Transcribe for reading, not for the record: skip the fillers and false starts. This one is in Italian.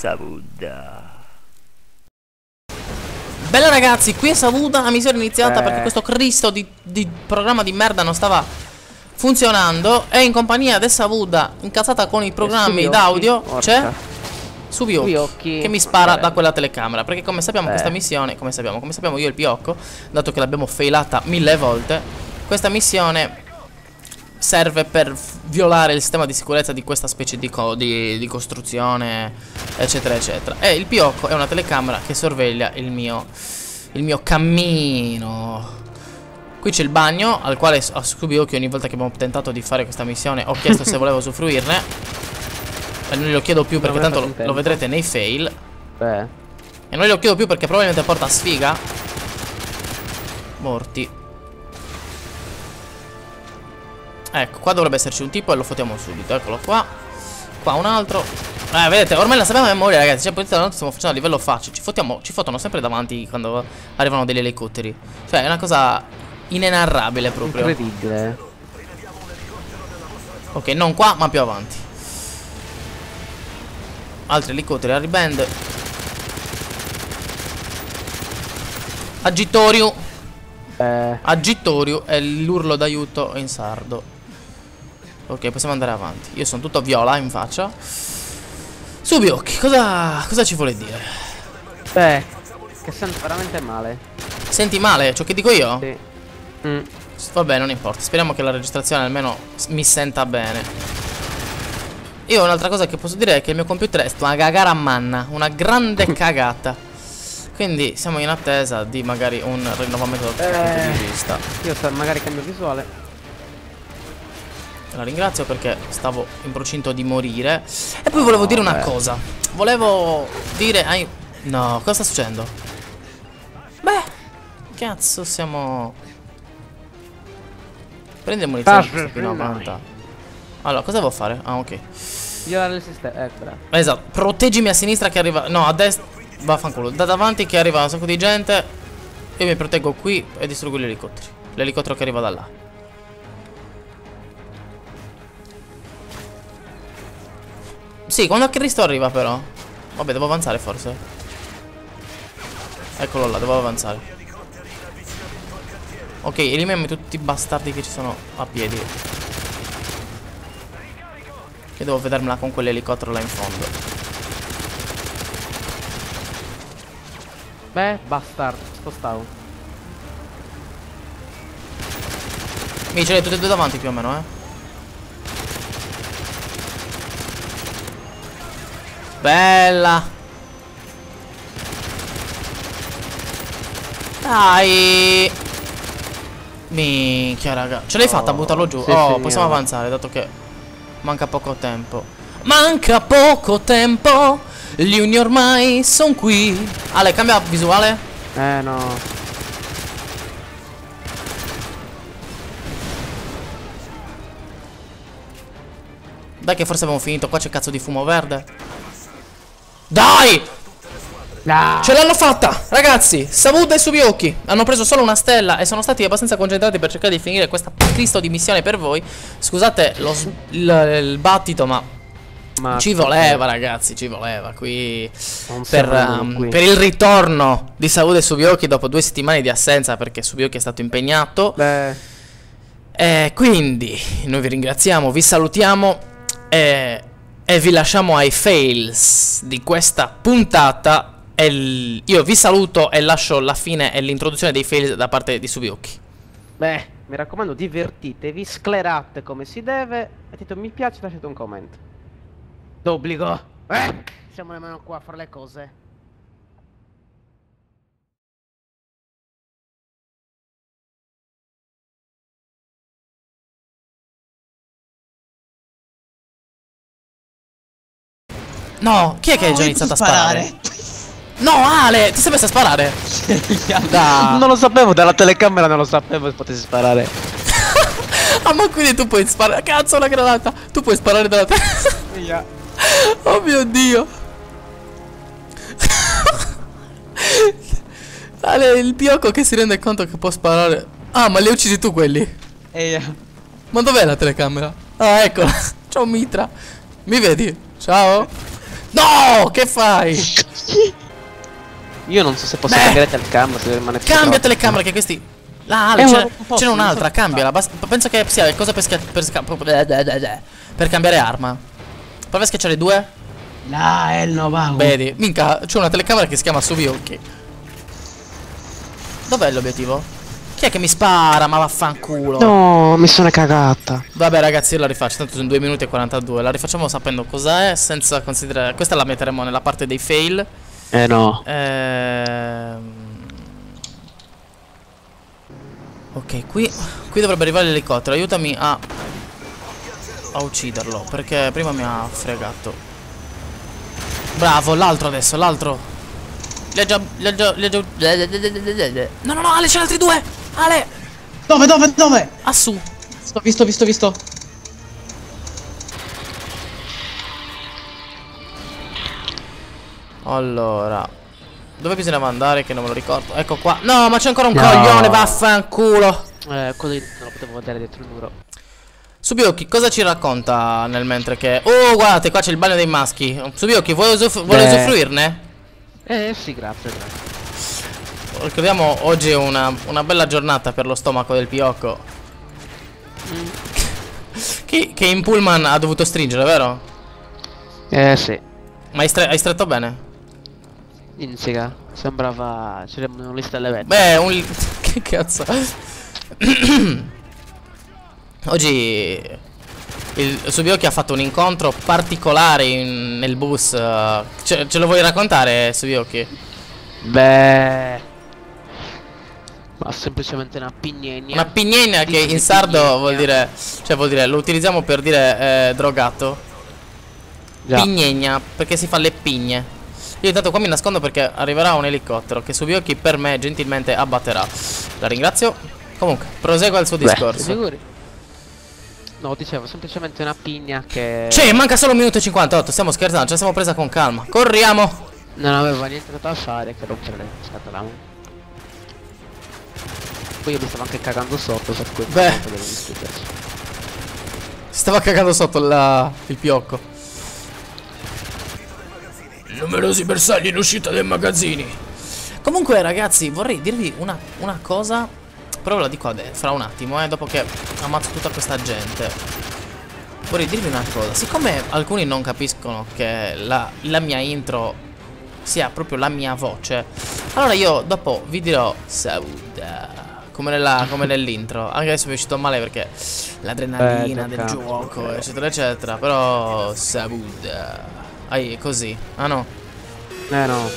Savuda. Bella ragazzi, qui è Savuda, la missione è iniziata perché questo Cristo di programma di merda non stava funzionando. E in compagnia di Savuda, incazzata con i programmi d'audio, c'è Subiocchi che mi spara da quella telecamera. Perché come sappiamo questa missione, come sappiamo io e il Piocco, dato che l'abbiamo failata 1000 volte, questa missione serve per violare il sistema di sicurezza di questa specie di costruzione, eccetera eccetera. E il Piocco è una telecamera che sorveglia il mio cammino. Qui c'è il bagno al quale a Subiocchi ogni volta che abbiamo tentato di fare questa missione ho chiesto se volevo usufruirne. E non glielo chiedo più perché tanto lo vedrete nei fail. E non glielo chiedo più perché probabilmente porta sfiga. Morti. Ecco, qua dovrebbe esserci un tipo e lo fottiamo subito. Eccolo qua. Qua un altro. Vedete, ormai la sappiamo a memoria, ragazzi. Cioè, la notte stiamo facendo a livello facile. Ci fottono sempre davanti quando arrivano degli elicotteri. Cioè, è una cosa inenarrabile proprio. Incredibile. Ok, non qua, ma più avanti. Altri elicotteri a riband. Agitorio. Agitorio è l'urlo d'aiuto in sardo. Ok, possiamo andare avanti. Io sono tutto viola in faccia. Subiocchi, cosa ci vuole dire? Che sento veramente male. Senti male ciò che dico io? Sì. Vabbè, non importa. Speriamo che la registrazione almeno mi senta bene. Io un'altra cosa che posso dire è che il mio computer è una cagara a manna. Una grande cagata. Quindi siamo in attesa di magari un rinnovamento dal punto di vista. Io magari cambio visuale. La ringrazio perché stavo in procinto di morire. E poi volevo dire una cosa. Volevo dire no, cosa sta succedendo? Beh, cazzo siamo. Prendi le munizioni fino a 90. Allora, cosa devo fare? Ah, ok. Violare il sistema, eccola. Esatto, proteggimi a sinistra che arriva. No, a destra. Vaffanculo. Da davanti che arriva un sacco di gente. Io mi proteggo qui e distruggo gli elicotteri. L'elicottero che arriva da là. Sì, quando Cristo arriva però. Vabbè, devo avanzare forse. Eccolo là, devo avanzare. Ok, eliminiamo tutti i bastardi che ci sono a piedi. Che devo vedermela con quell'elicottero là in fondo. Bastard, spostavo. Mi ce li hai tutti e due davanti più o meno, Bella. Dai. Minchia raga. Ce l'hai fatta a buttarlo giù? Possiamo avanzare dato che manca poco tempo. Manca poco tempo. Gli uni ormai sono qui. Ale, cambia visuale? No. Dai che forse abbiamo finito. Qua c'è cazzo di fumo verde. Dai! Ce l'hanno fatta, ragazzi. Savuda e Subiocchi hanno preso solo una stella e sono stati abbastanza concentrati per cercare di finire questa Cristo di missione per voi. Scusate il battito, ma ci voleva, ragazzi, ci voleva qui per il ritorno di Savuda e Subiocchi dopo 2 settimane di assenza perché Subiocchi è stato impegnato. Quindi noi vi ringraziamo, vi salutiamo e vi lasciamo ai fails di questa puntata. Io vi saluto e lascio la fine e l'introduzione dei fails da parte di Subiocchi. Mi raccomando, divertitevi, sclerate come si deve. Mettete un mi piace, lasciate un comment. D'obbligo. Siamo nemmeno qua a fare le cose. No, chi è che è già iniziato a sparare? No, Ale, ti sei messo a sparare? Non lo sapevo, dalla telecamera non lo sapevo che potessi sparare. Ah, ma quindi tu puoi sparare. Cazzo, la granata. Tu puoi sparare dalla telecamera. Oh mio Dio. Ale, il Piocco che si rende conto che può sparare. Ah, ma li hai uccisi tu quelli? Ma dov'è la telecamera? Ah, eccola. Ciao Mitra. Mi vedi? Ciao. No, che fai? Io non so se posso cambiare telecamera, se rimane più Cambia troppo. telecamera che questi... Ah, Ale, c'è un'altra, cambiala. Penso che sia cosa per cambiare arma. Prova a schiacciare 2. Là, è il Novago. Vedi, minca, c'è una telecamera che si chiama Subiocchi. Dov'è l'obiettivo? Chi è che mi spara? Ma vaffanculo. No, mi sono cagata. Vabbè ragazzi, io la rifaccio, tanto sono 2 minuti e 42. La rifacciamo sapendo cosa è, senza considerare... Questa la metteremo nella parte dei fail. No. Ok, qui dovrebbe arrivare l'elicottero. Aiutami a ucciderlo, perché prima mi ha fregato. Bravo, l'altro adesso, l'altro. Li ha già... No, no, no, Ale, c'è altri 2. Ale. Dove? Ah, su. Visto. Allora, dove bisognava andare che non me lo ricordo. Ecco qua. No, ma c'è ancora un coglione, vaffanculo. Così non lo potevo vedere dietro il muro. Subiocchi, cosa ci racconta nel mentre che... Oh, guardate, qua c'è il bagno dei maschi. Subiocchi, vuoi usufruirne? Sì, grazie. Ricordiamo, oggi è una bella giornata per lo stomaco del Piocco. Che in pullman ha dovuto stringere, vero? Sì. Ma hai stretto bene? Insiga, sembrava... c'era una lista alle vette. Beh, che cazzo. Oggi il Subiocchi ha fatto un incontro particolare nel bus. Ce lo vuoi raccontare, Subiocchi? Beh... ma semplicemente una pignegna. Una pignegna che in sardo vuol dire... Cioè vuol dire, lo utilizziamo per dire drogato. Già. Pignegna, perché si fa le pigne. Io intanto qua mi nascondo perché arriverà un elicottero che Subiocchi per me gentilmente abbatterà. La ringrazio. Comunque, prosegua il suo discorso. Sicuri? No, dicevo semplicemente una pigna che... Cioè, manca solo 1 minuto e 58, stiamo scherzando, ce la siamo presa con calma. Corriamo! Non aveva niente da fare che rompere le scatole. Poi io mi stavo anche cagando sotto per questo. Beh, si stava cagando sotto il Piocco. Numerosi bersagli in uscita dai magazzini. Comunque ragazzi, vorrei dirvi una cosa. Però ve lo dico fra un attimo, dopo che ammazzo tutta questa gente. Vorrei dirvi una cosa. Siccome alcuni non capiscono che la mia intro sia proprio la mia voce, allora io dopo vi dirò Sauda, come nell'intro. Anche adesso mi è uscito male perché l'adrenalina del gioco, eccetera eccetera. Però Sauda così. Ah no? No.